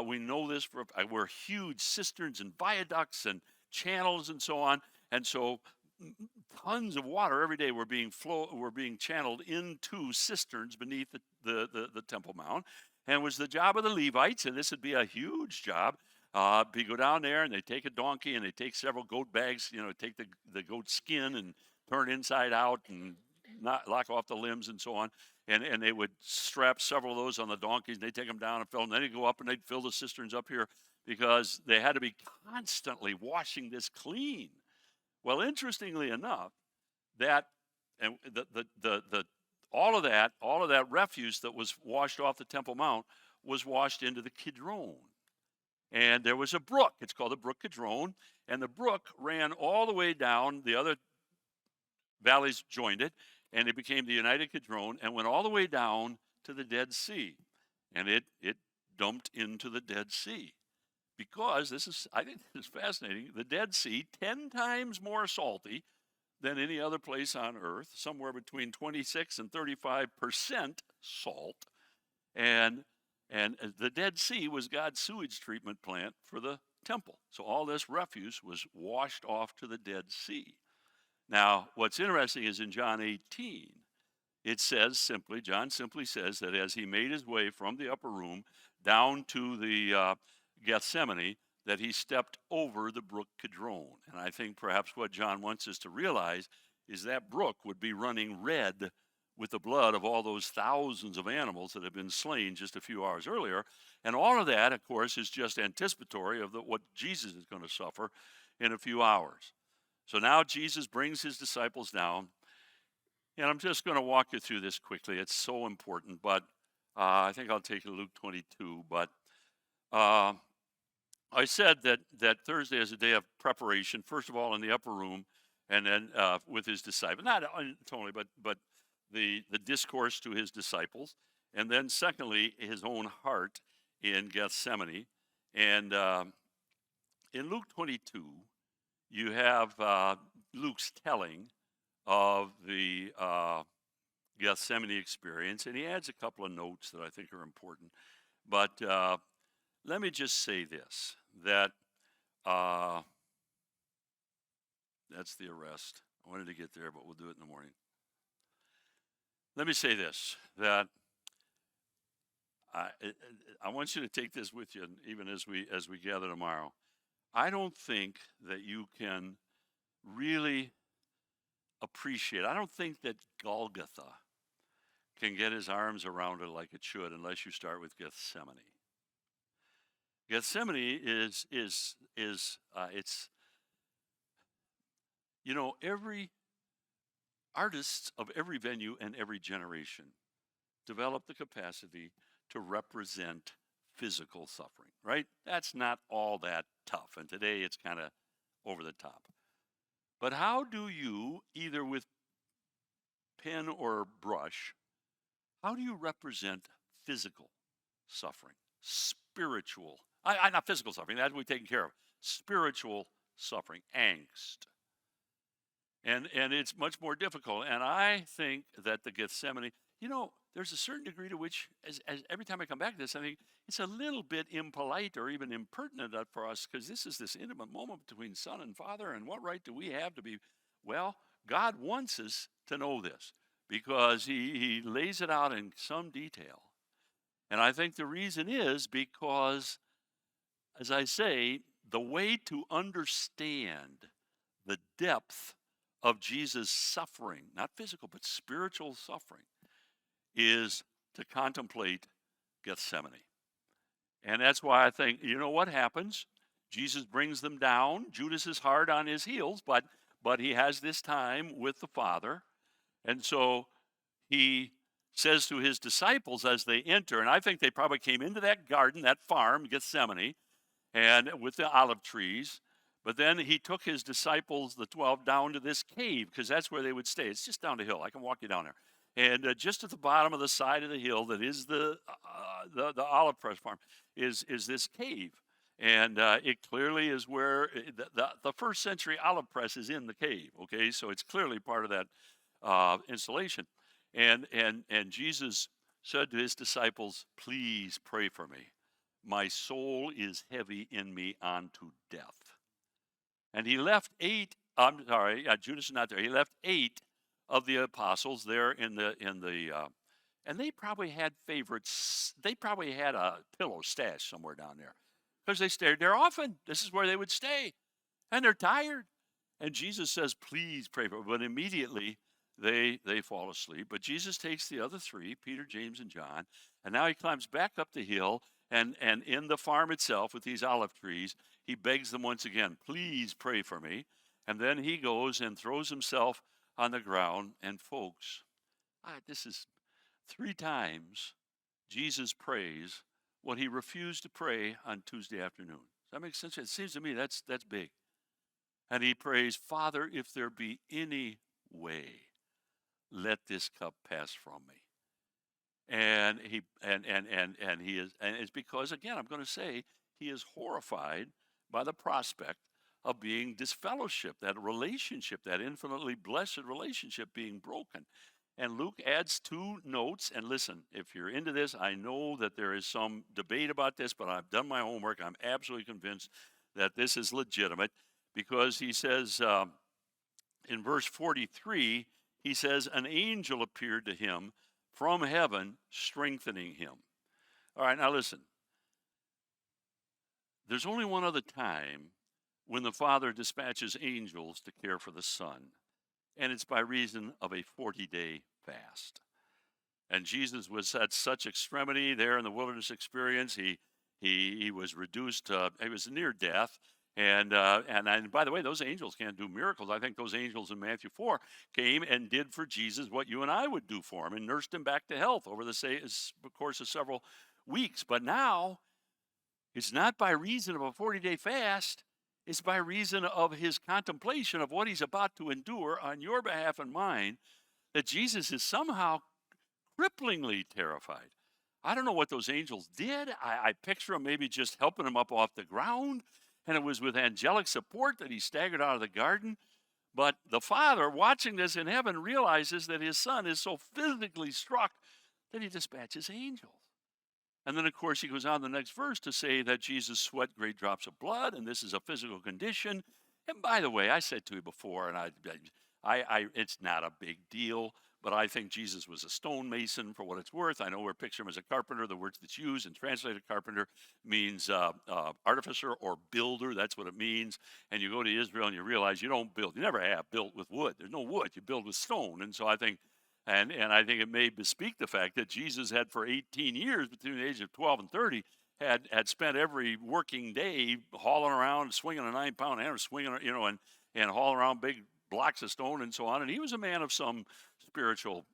we know this, were huge cisterns and viaducts and channels and so on. And so tons of water every day were being channeled into cisterns beneath the Temple Mount. And it was the job of the Levites, and this would be a huge job. You go down there, and they take a donkey, and they take several goat bags, take the goat skin and turn it inside out and lock off the limbs and so on. And they would strap several of those on the donkeys, and they'd take them down and fill them. Then they'd go up, and they'd fill the cisterns up here because they had to be constantly washing this clean. Well, interestingly enough, all of that refuse that was washed off the Temple Mount was washed into the Kidron. And there was a brook. It's called the Brook Kidron. And the brook ran all the way down. The other valleys joined it, and it became the United Kidron and went all the way down to the Dead Sea. And it dumped into the Dead Sea. Because I think this is fascinating, the Dead Sea, 10 times more salty than any other place on earth, somewhere between 26 and 35% salt. And the Dead Sea was God's sewage treatment plant for the temple. So all this refuse was washed off to the Dead Sea. Now, what's interesting is in John 18, John simply says that as he made his way from the upper room down to the Gethsemane, that he stepped over the brook Kidron. And I think perhaps what John wants us to realize is that brook would be running red with the blood of all those thousands of animals that had been slain just a few hours earlier. And all of that, of course, is just anticipatory of what Jesus is going to suffer in a few hours. So now Jesus brings his disciples down. And I'm just going to walk you through this quickly. It's so important, but I think I'll take Luke 22. But I said that Thursday is a day of preparation, first of all in the upper room, and then with his disciples. Not totally, but the discourse to his disciples. And then secondly, his own heart in Gethsemane. And in Luke 22, you have Luke's telling of the Gethsemane experience, and he adds a couple of notes that I think are important. But let me just say this, that uh, that's the arrest. I wanted to get there, but we'll do it in the morning. Let me say this, that I, I want you to take this with you, even as we gather tomorrow. I don't think that you can really appreciate. I don't think that Golgotha can get his arms around it like it should, unless you start with Gethsemane. Gethsemane is it's, every artists of every venue and every generation develop the capacity to represent physical suffering, right? That's not all that tough, and today it's kind of over the top. But how do you, either with pen or brush, how do you represent physical suffering, spiritual, not physical suffering, that we've taken care of, spiritual suffering, angst? And it's much more difficult. And I think that the Gethsemane, there's a certain degree to which, as every time I come back to this, I think it's a little bit impolite or even impertinent for us, because this is this intimate moment between son and father, and what right do we have to be? Well, God wants us to know this, because he lays it out in some detail. And I think the reason is because, as I say, the way to understand the depth of Jesus' suffering, not physical, but spiritual suffering, is to contemplate Gethsemane. And that's why I think, what happens? Jesus brings them down. Judas is hard on his heels, but he has this time with the Father. And so he says to his disciples as they enter, and I think they probably came into that garden, that farm, Gethsemane, and with the olive trees. But then he took his disciples, the 12, down to this cave, because that's where they would stay. It's just down the hill. I can walk you down there. And just at the bottom of the side of the hill that is the olive press farm is this cave. And it clearly is where the first century olive press is in the cave. Okay, so it's clearly part of that installation. And Jesus said to his disciples, "Please pray for me. My soul is heavy in me unto death." And he left Judas is not there. He left 8 of the apostles there in the and they probably had favorites. They probably had a pillow stash somewhere down there, because they stayed there often. This is where they would stay, and they're tired. And Jesus says, "Please pray for me." But immediately they fall asleep. But Jesus takes the other 3, Peter, James, and John, and now he climbs back up the hill, and in the farm itself with these olive trees, he begs them once again, "Please pray for me." And then he goes and throws himself on the ground. And folks, this is 3 times Jesus prays what he refused to pray on Tuesday afternoon. Does that make sense? It seems to me that's big. And he prays, "Father, if there be any way, let this cup pass from me." And he is, and it's because, again, I'm going to say, he is horrified by the prospect of being disfellowshipped, that relationship, that infinitely blessed relationship being broken. And Luke adds 2 notes. And listen, if you're into this, I know that there is some debate about this, but I've done my homework. I'm absolutely convinced that this is legitimate, because he says in verse 43, he says, "An angel appeared to him from heaven, strengthening him." All right, now listen. There's only one other time when the Father dispatches angels to care for the Son, and it's by reason of a 40-day fast. And Jesus was at such extremity there in the wilderness experience. He was reduced to, he was near death. And by the way, those angels can't do miracles. I think those angels in Matthew 4 came and did for Jesus what you and I would do for him, and nursed him back to health over the course of several weeks. But now, it's not by reason of a 40-day fast. It's by reason of his contemplation of what he's about to endure on your behalf and mine, that Jesus is somehow cripplingly terrified. I don't know what those angels did. I picture them maybe just helping him up off the ground, and it was with angelic support that he staggered out of the garden. But the Father, watching this in heaven, realizes that his Son is so physically struck that he dispatches angels. And then, of course, he goes on the next verse to say that Jesus sweat great drops of blood, and this is a physical condition. And by the way, I said to you before, and it's not a big deal, but I think Jesus was a stonemason for what it's worth. I know we're picturing him as a carpenter. The word that's used and translated carpenter means artificer or builder. That's what it means. And you go to Israel and you realize you don't build. You never have built with wood. There's no wood. You build with stone. And so I think and I think it may bespeak the fact that Jesus had for 18 years, between the age of 12 and 30, had spent every working day hauling around, swinging a 9-pound hammer, swinging, and hauling around big blocks of stone and so on. And he was a man of some spiritual,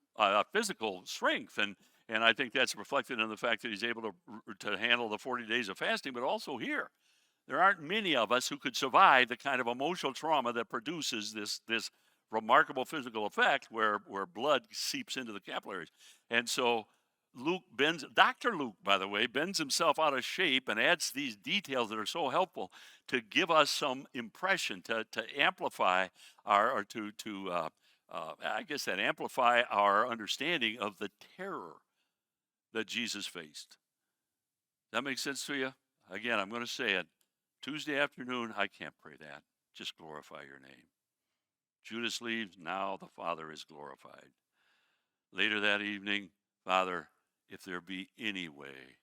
physical strength. And I think that's reflected in the fact that he's able to handle the 40 days of fasting, but also here. There aren't many of us who could survive the kind of emotional trauma that produces this remarkable physical effect where blood seeps into the capillaries. And so Dr. Luke, by the way, bends himself out of shape and adds these details that are so helpful to give us some impression, to amplify that amplify our understanding of the terror that Jesus faced. That makes sense to you? Again, I'm going to say it. Tuesday afternoon, I can't pray that. Just glorify your name. Judas leaves, now the Father is glorified. Later that evening, Father, if there be any way.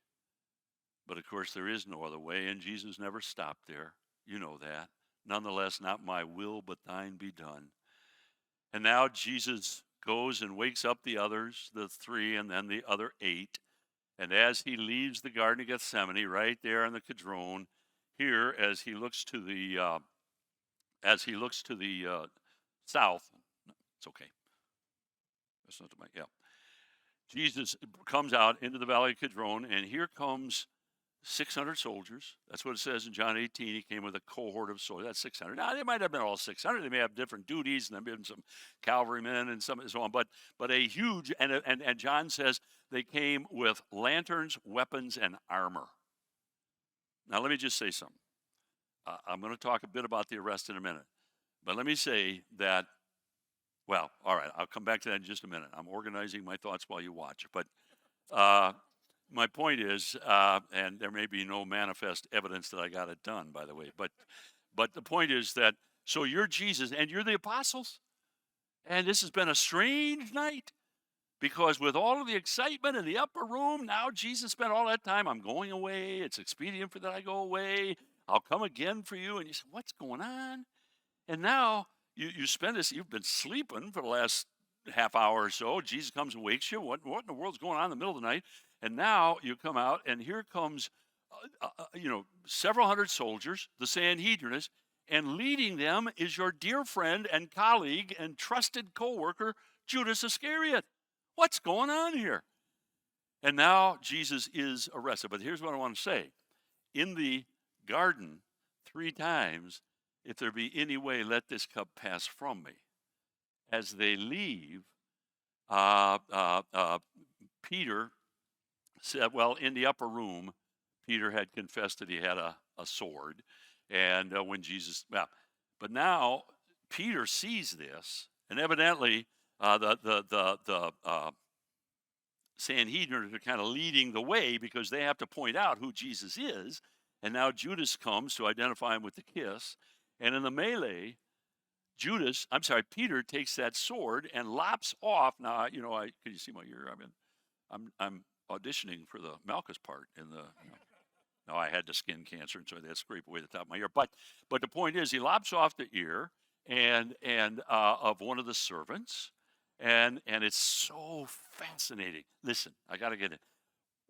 But of course, there is no other way, and Jesus never stopped there. You know that. Nonetheless, not my will, but thine be done. And now Jesus goes and wakes up the others, the 3, and then the other 8. And as he leaves the Garden of Gethsemane, right there in the Kidron, here, as he looks to the south, it's okay. That's not the mic. Yeah. Jesus comes out into the valley of Kidron, and here comes 600 soldiers. That's what it says in John 18. He came with a cohort of soldiers. That's 600. Now, they might have been all 600. They may have different duties, and there may have been some cavalrymen and so on. But a huge, and John says they came with lanterns, weapons, and armor. Now, let me just say something. I'm going to talk a bit about the arrest in a minute. But let me say that, well, all right, I'll come back to that in just a minute. I'm organizing my thoughts while you watch. But my point is, and there may be no manifest evidence that I got it done, by the way, but the point is that, so you're Jesus and you're the apostles, and this has been a strange night, because with all of the excitement in the upper room, now Jesus spent all that time, I'm going away, it's expedient for that I go away, I'll come again for you, and you say, what's going on? And now you spend this, you've been sleeping for the last half hour or so. Jesus comes and wakes you. What in the world's going on in the middle of the night? And now you come out, and here comes, several hundred soldiers, the Sanhedrinists, and leading them is your dear friend and colleague and trusted co-worker, Judas Iscariot. What's going on here? And now Jesus is arrested. But here's what I want to say. In the garden, 3 times, if there be any way, let this cup pass from me. As they leave, Peter said, well, in the upper room, Peter had confessed that he had a sword. And when Jesus, but now Peter sees this, and evidently the Sanhedrin are kind of leading the way because they have to point out who Jesus is. And now Judas comes to identify him with the kiss. And in the melee, Peter takes that sword and lops off. Now, can you see my ear? I'm auditioning for the Malchus part in the. No, I had the skin cancer, and so they had to scrape away the top of my ear. But the point is, he lops off the ear and of one of the servants, and it's so fascinating. Listen, I got to get it.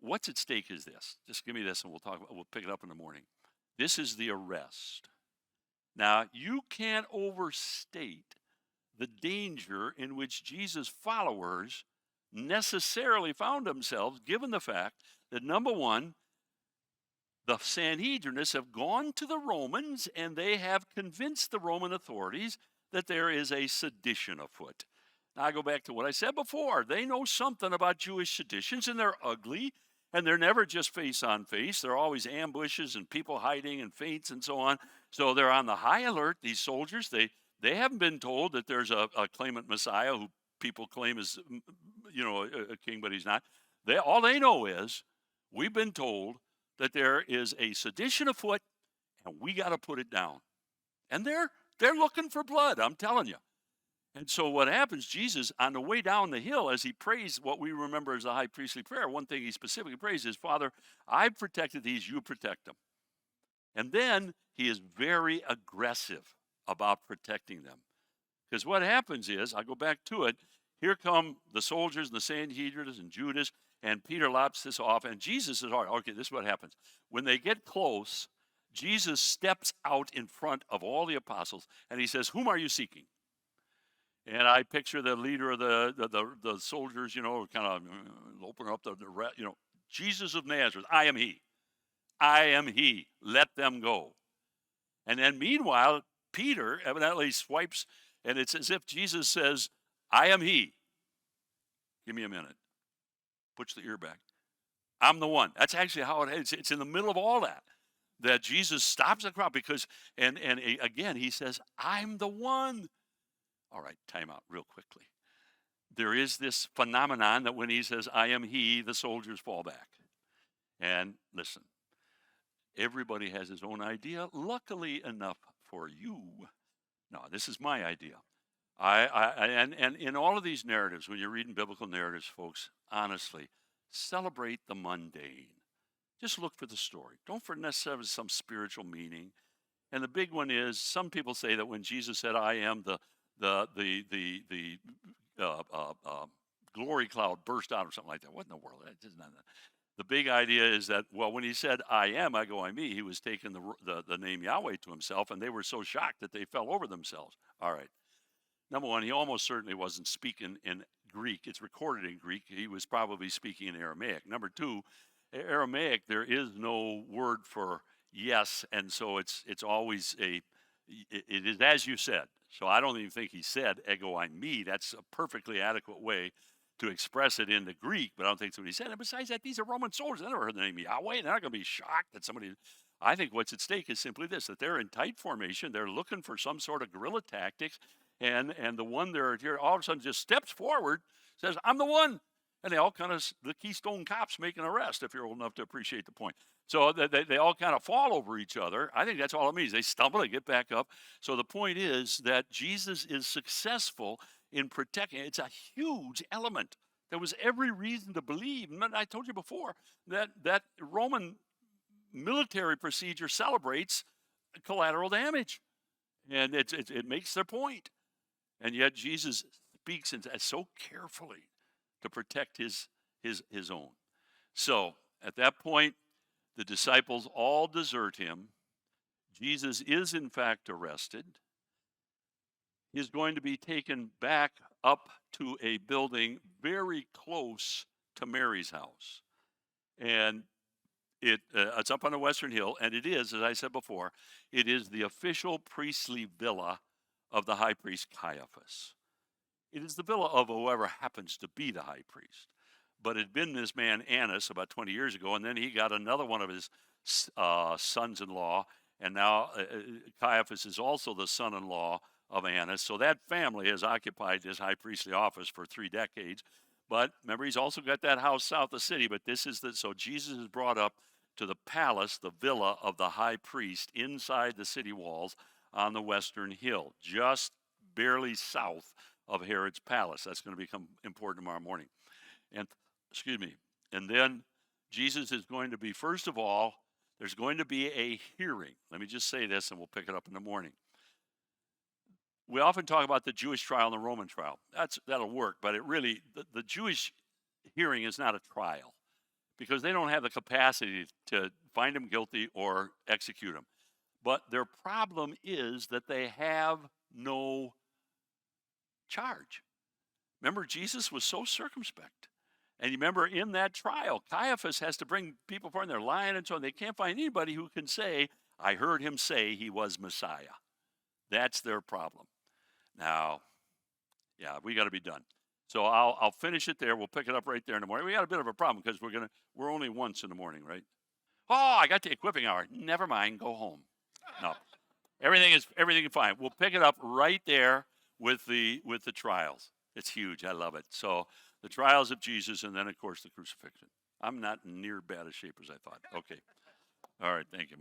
What's at stake is this. Just give me this, and we'll pick it up in the morning. This is the arrest. Now, you can't overstate the danger in which Jesus' followers necessarily found themselves, given the fact that, number one, the Sanhedrinists have gone to the Romans and they have convinced the Roman authorities that there is a sedition afoot. Now, I go back to what I said before. They know something about Jewish seditions, and they're ugly, and they're never just face on face. They're always ambushes and people hiding and feints and so on. So they're on the high alert, these soldiers. They They haven't been told that there's a claimant Messiah who people claim is, a king, but he's not. All they know is we've been told that there is a sedition afoot, and we got to put it down. And they're looking for blood. I'm telling you. And so what happens? Jesus, on the way down the hill, as he prays what we remember as the high priestly prayer, one thing he specifically prays is, Father, I've protected these, you protect them. And then he is very aggressive about protecting them. Because what happens is, I go back to it, here come the soldiers and the Sanhedrin and Judas, and Peter lops this off, and Jesus is, all right, okay, this is what happens. When they get close, Jesus steps out in front of all the apostles, and he says, whom are you seeking? And I picture the leader of the soldiers, kind of open up Jesus of Nazareth, I am he. I am he. Let them go. And then meanwhile, Peter evidently swipes, and it's as if Jesus says, I am he. Give me a minute. Puts the ear back. I'm the one. That's actually how it is. It's in the middle of all that Jesus stops the crowd because, and again, he says, I'm the one. All right, time out real quickly. There is this phenomenon that when he says, I am he, the soldiers fall back. And listen, everybody has his own idea. Luckily enough for you, no, this is my idea. And in all of these narratives, when you're reading biblical narratives, folks, honestly, celebrate the mundane. Just look for the story. Don't for necessarily some spiritual meaning. And the big one is, some people say that when Jesus said, I am, the glory cloud burst out or something like that. What in the world? The big idea is that, well, when he said, I am, I go, I me, he was taking the name Yahweh to himself, and they were so shocked that they fell over themselves. All right. Number one, he almost certainly wasn't speaking in Greek. It's recorded in Greek. He was probably speaking in Aramaic. Number two, Aramaic, there is no word for yes, and so it's always it is as you said. So I don't even think he said ego I me. That's a perfectly adequate way to express it in the Greek, but I don't think that's what he said. And besides that, these are Roman soldiers. They never heard the name Yahweh. They're not going to be shocked that somebody. I think what's at stake is simply this: that they're in tight formation. They're looking for some sort of guerrilla tactics, and the one they're here all of a sudden just steps forward, says, "I'm the one." And they all kind of, the Keystone Cops make an arrest, if you're old enough to appreciate the point. So they all kind of fall over each other. I think that's all it means. They stumble, they get back up. So the point is that Jesus is successful in protecting. It's a huge element. There was every reason to believe, and I told you before, that Roman military procedure celebrates collateral damage. And it makes their point. And yet Jesus speaks so carefully to protect his own. So at that point, the disciples all desert him. Jesus is in fact arrested. He's going to be taken back up to a building very close to Mary's house. And it's up on the Western Hill, and it is, as I said before, it is the official priestly villa of the high priest Caiaphas. It is the villa of whoever happens to be the high priest. But it had been this man Annas about 20 years ago, and then he got another one of his sons-in-law, and now Caiaphas is also the son-in-law of Annas. So that family has occupied this high priestly office for 3 decades. But remember, he's also got that house south of the city. But so Jesus is brought up to the palace, the villa of the high priest inside the city walls on the Western Hill, just barely south of Herod's palace. That's going to become important tomorrow morning. And then Jesus is going to be, first of all, there's going to be a hearing. Let me just say this, and we'll pick it up in the morning. We often talk about the Jewish trial and the Roman trial. That'll work, but the Jewish hearing is not a trial because they don't have the capacity to find him guilty or execute him. But their problem is that they have no charge. Remember, Jesus was so circumspect. And you remember in that trial, Caiaphas has to bring people for him. They're lying and so on. They can't find anybody who can say, I heard him say he was Messiah. That's their problem. Now, yeah, we got to be done. So I'll finish it there. We'll pick it up right there in the morning. We got a bit of a problem because we're only once in the morning, right? Oh, I got the equipping hour. Never mind, go home. No. everything is fine. We'll pick it up right there with the trials. It's huge. I love it. So the trials of Jesus, and then of course the crucifixion. I'm not near bad a shape as I thought. Okay. All right. Thank you.